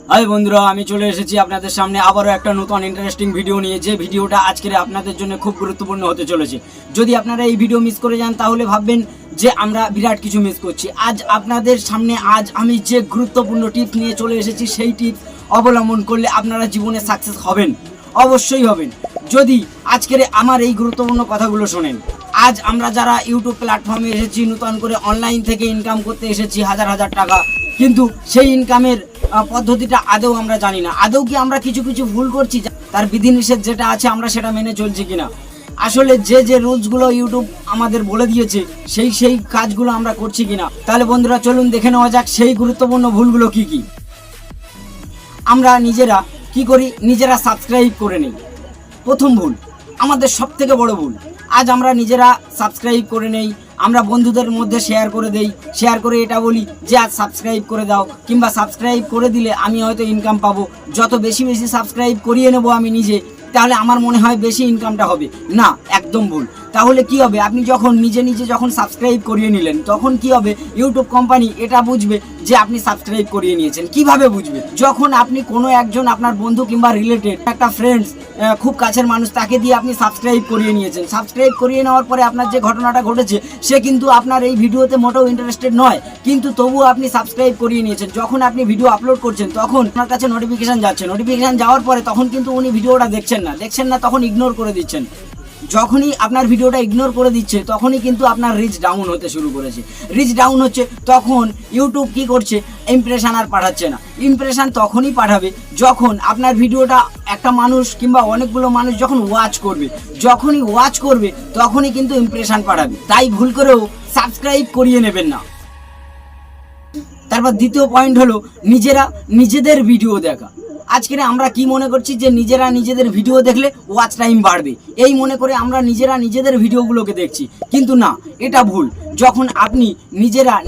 हाय बंधुरा आमी चले एसेছি আপনাদের সামনে আবারো একটা নতুন ইন্টারেস্টিং ভিডিও নিয়ে যে ভিডিওটা আজকে আপনাদের জন্য খুব গুরুত্বপূর্ণ হতে চলেছে। যদি আপনারা এই ভিডিও মিস করে যান তাহলে ভাববেন যে আমরা বিরাট কিছু মিস করছি। আজ আপনাদের সামনে আমি যে গুরুত্বপূর্ণ টিপস নিয়ে চলে এসেছি সেই টিপস অবলম্বন করলে আপনারা জীবনে সাকসেস হবেন, অবশ্যই হবেন যদি আজকের আমার এই গুরুত্বপূর্ণ কথাগুলো শোনেন। আজ আমরা যারা ইউটিউব প্ল্যাটফর্মে এসেছি নতুন করে অনলাইন থেকে ইনকাম করতে এসেছি হাজার হাজার টাকা, কিন্তু সেই ইনকামের পদ্ধতিটা আদৌ আমরা জানি না। আদৌ কি আমরা কিছু কিছু ভুল করছি, তার বিধিনিষেধ যেটা আছে আমরা সেটা মেনে চলছি কিনা, আসলে যে রুলসগুলো ইউটিউব আমাদের বলে দিয়েছে সেই কাজগুলো আমরা করছি কিনা। তাহলে বন্ধুরা চলুন দেখে নেওয়া যাক সেই গুরুত্বপূর্ণ ভুলগুলো কি কি। আমরা নিজেরা কি করি, নিজেরা সাবস্ক্রাইব করে নেই। প্রথম ভুল, আমাদের সব থেকে বড় ভুল। আজ আমরা নিজেরা সাবস্ক্রাইব করে নেই, আমরা বন্ধুদের মধ্যে শেয়ার করে দেই, শেয়ার করে এটা বলি যে আজ সাবস্ক্রাইব করে দাও, কিংবা সাবস্ক্রাইব করে দিলে আমি হয়তো ইনকাম পাবো, যত বেশি বেশি সাবস্ক্রাইব করিয়ে নেব আমি নিজে, তাহলে আমার মনে হয় বেশি ইনকামটা হবে। না, একদম ভুল। তাহলে কি হবে, আপনি যখন নিজে যখন সাবস্ক্রাইব করিয়ে নিলেন তখন কি হবে, ইউটিউব কোম্পানি এটা বুঝবে যে আপনি সাবস্ক্রাইব করিয়ে নিয়েছেন। কিভাবে বুঝবে, যখন আপনি কোনো একজন আপনার বন্ধু কিংবা রিলেটেড একটা ফ্রেন্ডস খুব কাছের মানুষ তাকে দিয়ে আপনি সাবস্ক্রাইব করিয়ে নিয়েছেন। সাবস্ক্রাইব করিয়ে নেওয়ার পরে আপনার যে ঘটনাটা ঘটেছে সে কিন্তু আপনার এই ভিডিওতে মোটেও ইন্টারেস্টেড নয়, কিন্তু তবুও আপনি সাবস্ক্রাইব করিয়ে নিয়েছেন। যখন আপনি ভিডিও আপলোড করছেন তখন আপনার কাছে নোটিফিকেশান যাচ্ছে, নোটিফিকেশান যাওয়ার পরে তখন কিন্তু উনি ভিডিওটা দেখছেন না, তখন ইগনোর করে দিচ্ছেন। যখনই আপনার ভিডিওটা ইগনোর করে দিচ্ছে তখনই কিন্তু আপনার রিচ ডাউন হতে শুরু করেছে। রিচ ডাউন হচ্ছে তখন ইউটিউব কি করছে, ইমপ্রেশন আর পাঠাচ্ছে না। ইমপ্রেশন তখনই পাঠাবে যখন আপনার ভিডিওটা একটা মানুষ কিংবা অনেকগুলো মানুষ যখন ওয়াচ করবে, যখনই ওয়াচ করবে তখনই কিন্তু ইমপ্রেশন পাঠাবে। তাই ভুল করেও সাবস্ক্রাইব করিয়ে নেবেন না। তারপর দ্বিতীয় পয়েন্ট হলো নিজেদের ভিডিও দেখা। আজকে আমরা কি মনে করছি যে নিজেদের ভিডিও দেখলে ওয়াচ টাইম বাড়বে, এই মনে করে আমরা নিজেদের ভিডিওগুলোকে দেখছি, কিন্তু না, এটা ভুল। যখন আপনি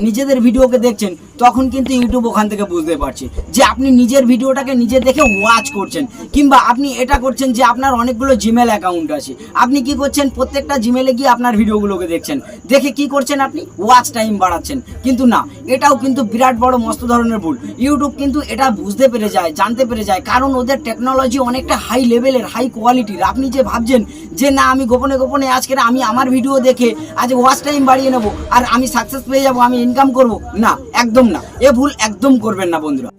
নিজেদের ভিডিওকে দেখছেন তখন কিন্তু ইউটিউব ওখান থেকে বুঝতে পারছে যে আপনি নিজের ভিডিওটাকে নিজে দেখে ওয়াচ করছেন, কিংবা আপনি এটা করছেন যে আপনার অনেকগুলো জিমেল অ্যাকাউন্ট আছে, আপনি কি করছেন প্রত্যেকটা জিমেলে গিয়ে আপনার ভিডিওগুলোকে দেখছেন, দেখে কি করছেন আপনি ওয়াচ টাইম বাড়াচ্ছেন। কিন্তু না, এটাও কিন্তু বিরাট বড় মস্ত ধরনের ভুল। ইউটিউব কিন্তু এটা বুঝতে পেরে যায়, জানতে পেরে যায়, কারণ ওদের টেকনোলজি অনেকটা হাই লেভেলের, হাই কোয়ালিটির। আপনি যে ভাবছেন যে না আমি গোপনে আজকে আমি আমার ভিডিও দেখে আজ ওয়াচ টাইম বাড়িয়ে নেবো আর আমি সাকসেস পেয়ে যাবো, আমি ইনকাম করব, না, একদম না, এ ভুল একদম করবেন না বন্ধুরা।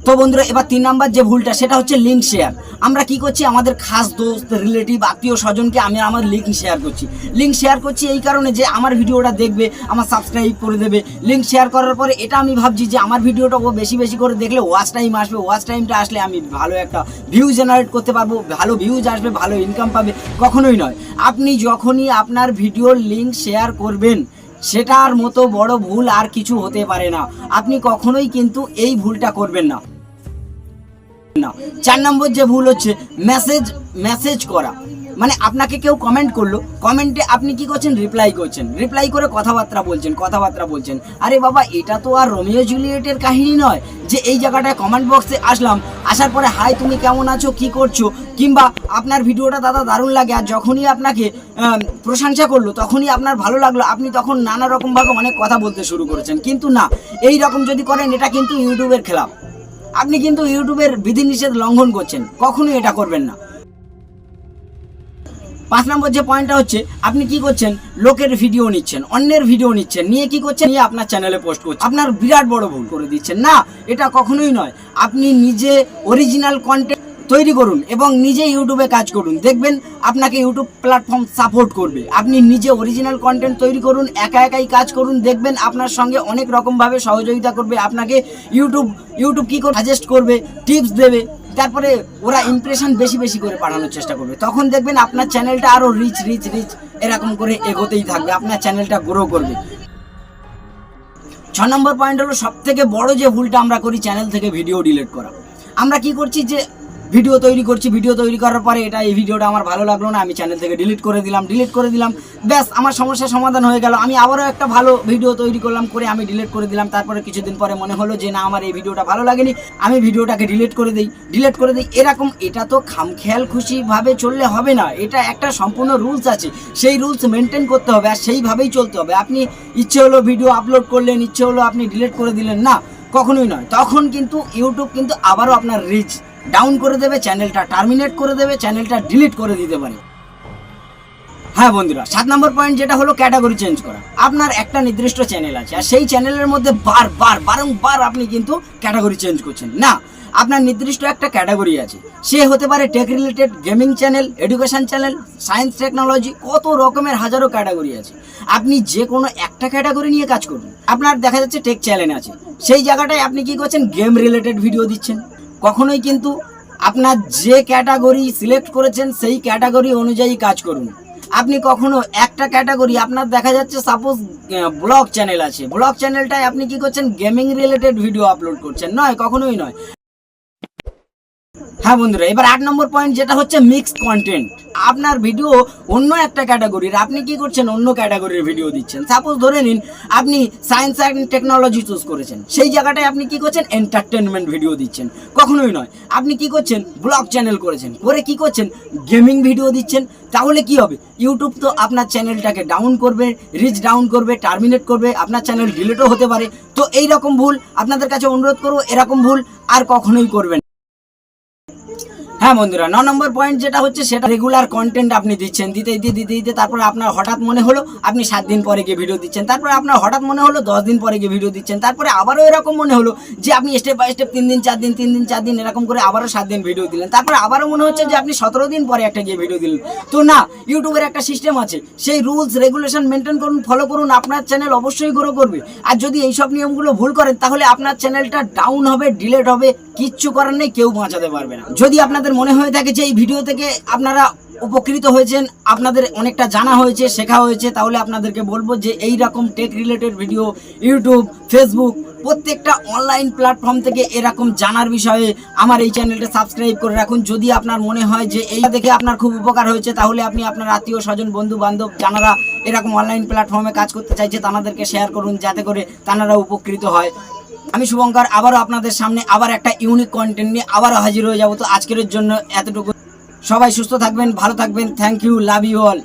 তো বন্ধুরা এবার 3 নাম্বার যে ভুলটা সেটা হচ্ছে লিঙ্ক শেয়ার। আমরা কি করছি, আমাদের খাস দোস্ত, রিলেটিভ, আত্মীয় স্বজনকে আমার লিঙ্ক শেয়ার করছি এই কারণে যে আমার ভিডিওটা দেখবে, আমার সাবস্ক্রাইব করে দেবে। লিঙ্ক শেয়ার করার পরে এটা আমি ভাবছি যে আমার ভিডিওটা ও বেশি করে দেখলে ওয়াচ টাইম আসবে, ওয়াচ টাইমটা আসলে আমি ভালো একটা ভিউ জেনারেট করতে পারবো, ভালো ভিউজ আসবে, ভালো ইনকাম পাবে। কখনোই নয়। আপনি যখনই আপনার ভিডিওর লিঙ্ক শেয়ার করবেন সেটার মতো বড় ভুল আর কিছু হতে পারে না। আপনি কখনোই কিন্তু এই ভুলটা করবেন না। 4 নম্বর যে ভুল হচ্ছে মেসেজ করা। মানে আপনাকে কেউ কমেন্ট করলো, কমেন্টে আপনি কি করছেন, রিপ্লাই করে কথাবার্তা বলছেন। আরে বাবা, এটা তো আর রোমিও জুলিয়েটের কাহিনী নয় যে এই জায়গাটায় কমেন্ট বক্সে আসার পরে হাই তুমি কেমন আছো, কি করছো, কিংবা আপনার ভিডিওটা দাদা দারুণ লাগে, আর যখনই আপনাকে প্রশংসা করলো তখনই আপনার ভালো লাগলো, আপনি তখন নানা রকমভাবে অনেক কথা বলতে শুরু করেছেন। কিন্তু না, এই রকম যদি করেন এটা কিন্তু ইউটিউবের খেলাফ, আপনি কিন্তু ইউটিউবের বিধিনিষেধ লঙ্ঘন করছেন, কখনোই এটা করবেন না। 5 নম্বর যে পয়েন্টটা হচ্ছে, আপনি কি করছেন, লোকের ভিডিও নিচ্ছেন, অন্যের ভিডিও নিচ্ছেন, নিয়ে কি করছেন, নিয়ে আপনার চ্যানেলে পোস্ট করছেন। আপনার বিরাট বড় ভুল করে দিচ্ছেন। না, এটা কখনোই নয়। আপনি নিজে অরিজিনাল কন্টেন্ট তৈরি করুন এবং নিজে ইউটিউবে কাজ করুন, দেখবেন আপনাকে ইউটিউব প্ল্যাটফর্ম সাপোর্ট করবে। আপনি নিজে অরিজিনাল কন্টেন্ট তৈরি করুন, একাই কাজ করুন, দেখবেন আপনার সঙ্গে অনেক রকমভাবে সহযোগিতা করবে। আপনাকে ইউটিউব কি করে সাজেস্ট করবে, টিপস দেবে, তারপরে ওরা ইমপ্রেশন বেশি করে পাঠানোর চেষ্টা করবে। তখন দেখবেন আপনার চ্যানেলটা আরও রিচ এরকম করে এগোতেই থাকবে, আপনার চ্যানেলটা গ্রো করবে। 6 নম্বর পয়েন্ট হলো সবথেকে বড় যে ভুলটা আমরা করি, চ্যানেল থেকে ভিডিও ডিলিট করা। আমরা কি করছি যে ভিডিও তৈরি করার পরে এই ভিডিওটা আমার ভালো লাগলো না, আমি চ্যানেল থেকে ডিলিট করে দিলাম, ব্যাস আমার সমস্যার সমাধান হয়ে গেল। আমি আবারও একটা ভালো ভিডিও তৈরি করলাম, করে আমি ডিলিট করে দিলাম। তারপরে কিছুদিন পরে মনে হলো যে না, আমার এই ভিডিওটা ভালো লাগেনি, আমি ভিডিওটাকে ডিলিট করে দিই। এরকম এটা তো খামখেয়াল খুশিভাবে চললে হবে না, এটা একটা সম্পূর্ণ রুলস আছে, সেই রুলস মেনটেন করতে হবে আর সেইভাবেই চলতে হবে। আপনি ইচ্ছে হলো ভিডিও আপলোড করলেন, ইচ্ছে হলো আপনি ডিলিট করে দিলেন, না, কখনোই নয়। তখন কিন্তু ইউটিউব কিন্তু আবারও আপনার রিচ ডাউন করে দেবে, চ্যানেলটা টার্মিনেট করে দেবে, চ্যানেলটা ডিলিট করে দিতে পারে। হ্যাঁ বন্ধুরা, 7 নম্বর পয়েন্ট যেটা হলো ক্যাটাগরি চেঞ্জ করা। আপনার একটা নির্দিষ্ট চ্যানেল আছে আর সেই চ্যানেলের মধ্যে বারংবার আপনি কিন্তু ক্যাটাগরি চেঞ্জ করছেন না। আপনার নির্দিষ্ট একটা ক্যাটাগরি আছে, সে হতে পারে tech related, gaming channel, education channel, science technology, কত রকমের হাজারো ক্যাটাগরি আছে। আপনি যে কোনো একটা ক্যাটাগরি নিয়ে কাজ করুন। আপনার দেখা যাচ্ছে টেক চ্যানেল আছে, সেই জায়গাটায় আপনি কি করছেন, গেম রিলেটেড ভিডিও দিচ্ছেন। কখনোই কিন্তু আপনার যে ক্যাটাগরি সিলেক্ট করেছেন সেই ক্যাটাগরি অনুযায়ী কাজ করুন। আপনি কখনো একটা ক্যাটাগরি, আপনার দেখা যাচ্ছে সাপোজ ব্লগ চ্যানেল আছে, ব্লগ চ্যানেলটায় আপনি কি করছেন, গেমিং রিলেটেড ভিডিও আপলোড করছেন, নয়, কখনোই নয়। হ্যাঁ বন্ধুরা, এবার 8 নম্বর পয়েন্ট যেটা হচ্ছে মিক্সড কন্টেন্ট। আপনার ভিডিও অন্য একটা ক্যাটাগরির, আপনি কি করছেন, অন্য ক্যাটাগরির ভিডিও দিচ্ছেন। সাপোজ ধরে নিন আপনি সায়েন্স অ্যান্ড টেকনোলজি চুজ করেছেন, সেই জায়গাটায় আপনি কি করছেন, এন্টারটেনমেন্ট ভিডিও দিচ্ছেন, কখনোই নয়। আপনি কি করছেন, ব্লগ চ্যানেল করেছেন, করে কি করছেন, গেমিং ভিডিও দিচ্ছেন। তাহলে কি হবে, ইউটিউব তো আপনার চ্যানেলটাকে ডাউন করবে, রিচ ডাউন করবে, টার্মিনেট করবে, আপনার চ্যানেল ডিলিটও হতে পারে। তো এই রকম ভুল আপনাদের কাছে অনুরোধ করবো, এরকম ভুল আর কখনোই করবেন। হ্যাঁ বন্ধুরা, 9 নম্বর পয়েন্ট যেটা হচ্ছে সেটা রেগুলার কন্টেন্ট আপনি দিচ্ছেন, দিতে তারপরে আপনার হঠাৎ মনে হলো আপনি 7 দিন পরে গিয়ে ভিডিও দিচ্ছেন, তারপরে আপনার হঠাৎ মনে হলো 10 দিন পরে গিয়ে ভিডিও দিচ্ছেন, তারপরে আবারও এরকম মনে হলো যে আপনি স্টেপ বাই স্টেপ 3 দিন 4 দিন 3 দিন 4 দিন এরকম করে আবারও 7 দিন ভিডিও দিলেন, তারপরে আবারও মনে হচ্ছে যে আপনি 17 দিন পরে একটা গিয়ে ভিডিও দিলেন। তো না, ইউটিউবের একটা সিস্টেম আছে, সেই রুলস রেগুলেশন মেনটেন করুন, ফলো করুন, আপনার চ্যানেল অবশ্যই গ্রো করবে। আর যদি এইসব নিয়মগুলো ভুল করেন তাহলে আপনার চ্যানেলটা ডাউন হবে, ডিলিট হবে, কিচ্ছু করার নেই, কেউ বাঁচাতে পারবে না। যদি আপনাদের মনে হয়ে থাকে যে এই ভিডিও থেকে আপনারা উপকৃত হয়েছেন, আপনাদের অনেকটা জানা হয়েছে, শেখা হয়েছে, তাহলে আপনাদেরকে বলবো যে এই রকম tech related video YouTube, Facebook, প্রত্যেকটা অনলাইন প্ল্যাটফর্ম থেকে এরকম জানার বিষয়ে আমার এই চ্যানেলটা সাবস্ক্রাইব করে রাখুন। যদি আপনার মনে হয় যে এইটা দেখে আপনার খুব উপকার হয়েছে, তাহলে আপনি আপনার আত্মীয় স্বজন, বন্ধু বান্ধব যারা এরকম অনলাইন প্ল্যাটফর্মে কাজ করতে চাইছে তাদেরকে শেয়ার করুন, যাতে করে তারা উপকৃত হয়। আমি শুভঙ্কর আবারও আপনাদের সামনে আবার একটা ইউনিক কন্টেন্ট নিয়ে আবারও হাজির হয়ে যাব। তো আজকের জন্য এতটুকু। সবাই সুস্থ থাকবেন, ভালো থাকবেন। Thank you, love you all.